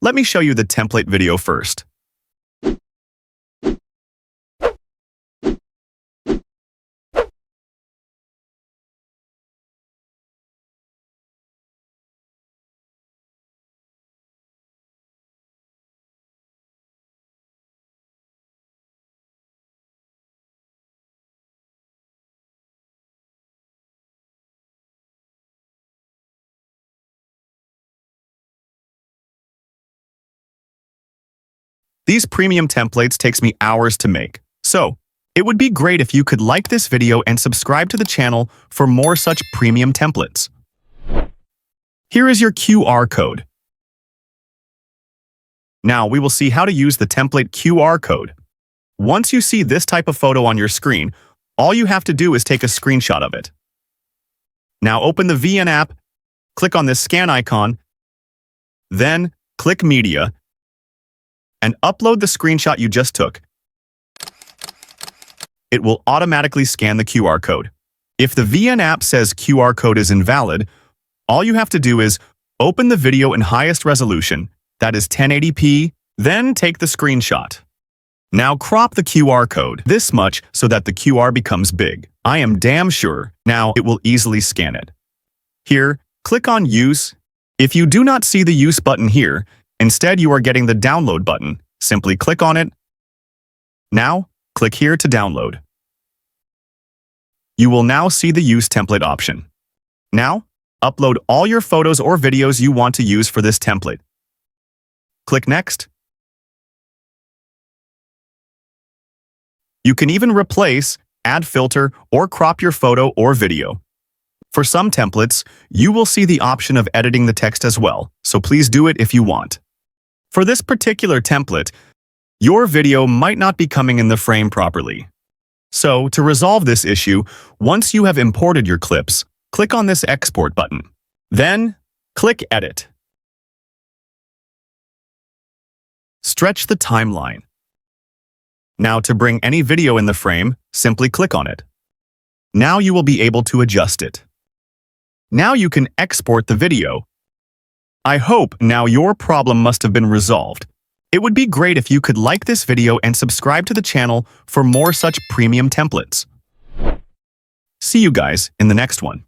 let me show you the template video first. These premium templates takes me hours to make, so it would be great if you could like this video and subscribe to the channel for more such premium templates. Here is your QR code. Now we will see how to use the template QR code. Once you see this type of photo on your screen, all you have to do is take a screenshot of it. Now open the VN app, click on this scan icon, then click Media, and upload the screenshot you just took. It will automatically scan the QR code. If the VN app says QR code is invalid, all you have to do is open the video in highest resolution, that is 1080p, then take the screenshot. Now crop the QR code this much so that the QR becomes big. I am damn sure now it will easily scan it. Here, click on Use. If you do not see the Use button here, instead you are getting the Download button. Simply click on it. Now, click here to download. You will now see the Use Template option. Now, upload all your photos or videos you want to use for this template. Click Next. You can even replace, add filter, or crop your photo or video. For some templates, you will see the option of editing the text as well, so please do it if you want. For this particular template, your video might not be coming in the frame properly. So, to resolve this issue, once you have imported your clips, click on this Export button. Then, click Edit. Stretch the timeline. Now, to bring any video in the frame, simply click on it. Now you will be able to adjust it. Now you can export the video. I hope now your problem must have been resolved. It would be great if you could like this video and subscribe to the channel for more such premium templates. See you guys in the next one.